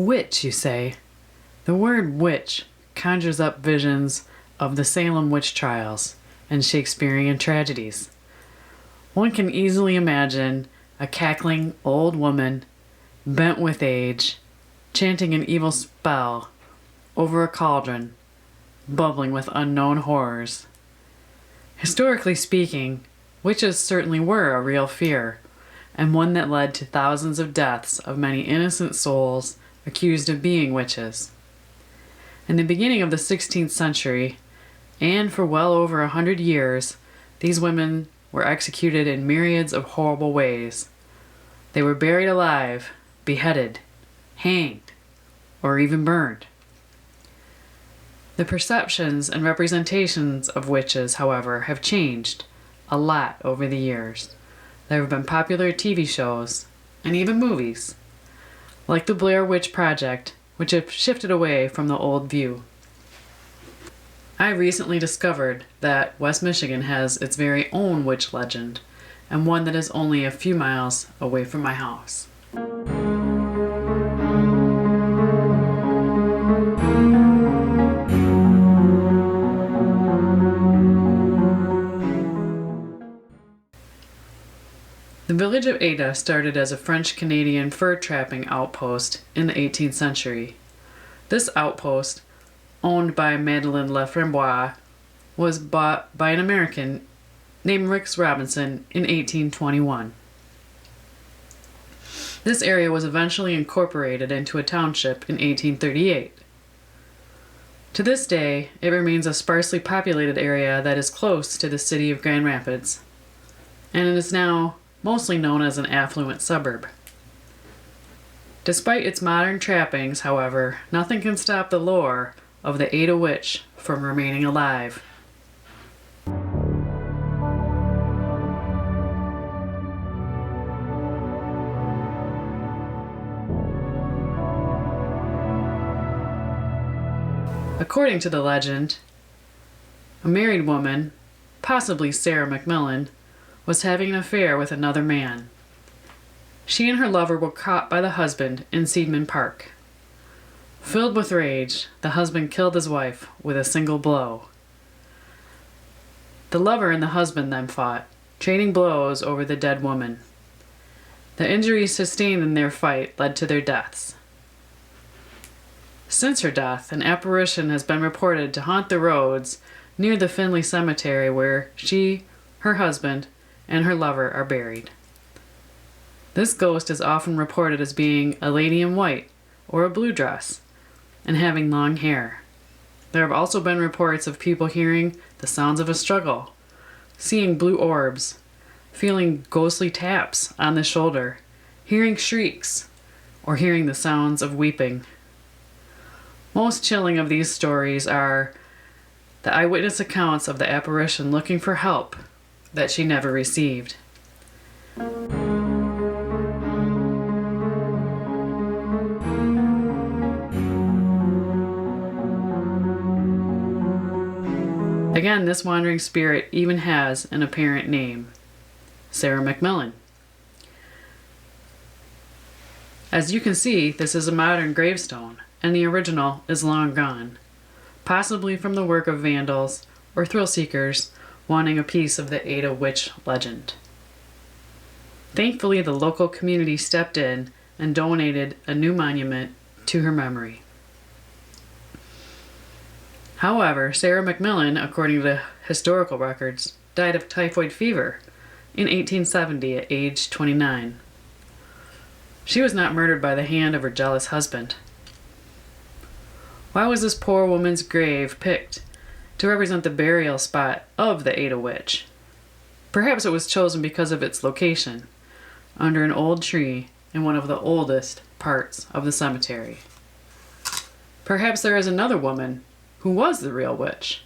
witch, you say? The word witch conjures up visions of the Salem witch trials and Shakespearean tragedies. One can easily imagine a cackling old woman, bent with age, chanting an evil spell over a cauldron, bubbling with unknown horrors. Historically speaking, witches certainly were a real fear, and one that led to thousands of deaths of many innocent souls accused of being witches. In the beginning of the 16th century, and for well over 100 years, these women were executed in myriads of horrible ways. They were buried alive, beheaded, hanged, or even burned. The perceptions and representations of witches, however, have changed a lot over the years. There have been popular TV shows, and even movies, like the Blair Witch Project, which have shifted away from the old view. I recently discovered that West Michigan has its very own witch legend, and one that is only a few miles away from my house. The village of Ada started as a French-Canadian fur trapping outpost in the 18th century. This outpost, owned by Madeleine Leframboise, was bought by an American named Rex Robinson in 1821. This area was eventually incorporated into a township in 1838. To this day, it remains a sparsely populated area that is close to the city of Grand Rapids, and it is now mostly known as an affluent suburb. Despite its modern trappings, however, nothing can stop the lore of the Ada Witch from remaining alive. According to the legend, a married woman, possibly Sarah McMillan, was having an affair with another man. She and her lover were caught by the husband in Seidman Park. Filled with rage, the husband killed his wife with a single blow. The lover and the husband then fought, trading blows over the dead woman. The injuries sustained in their fight led to their deaths. Since her death, an apparition has been reported to haunt the roads near the Finley Cemetery where she, her husband, and her lover are buried. This ghost is often reported as being a lady in white or a blue dress and having long hair. There have also been reports of people hearing the sounds of a struggle, seeing blue orbs, feeling ghostly taps on the shoulder, hearing shrieks, or hearing the sounds of weeping. Most chilling of these stories are the eyewitness accounts of the apparition looking for help that she never received. Again, this wandering spirit even has an apparent name, Sarah McMillan. As you can see, this is a modern gravestone, and the original is long gone, possibly from the work of vandals or thrill seekers wanting a piece of the Ada Witch legend. Thankfully, the local community stepped in and donated a new monument to her memory. However, Sarah McMillan, according to historical records, died of typhoid fever in 1870 at age 29. She was not murdered by the hand of her jealous husband. Why was this poor woman's grave picked to represent the burial spot of the Ada Witch? Perhaps it was chosen because of its location, under an old tree in one of the oldest parts of the cemetery. Perhaps there is another woman who was the real witch.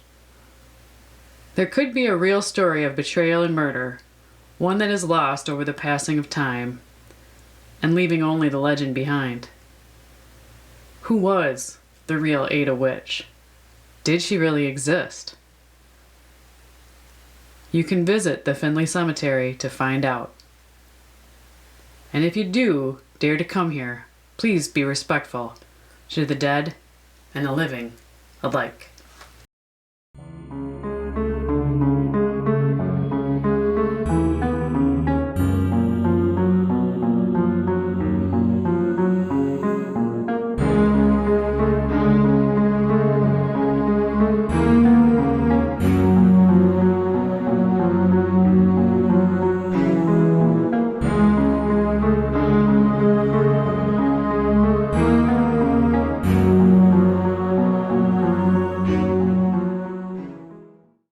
There could be a real story of betrayal and murder, one that is lost over the passing of time, and leaving only the legend behind. Who was the real Ada Witch? Did she really exist? You can visit the Finley Cemetery to find out. And if you do dare to come here, please be respectful to the dead and the living alike.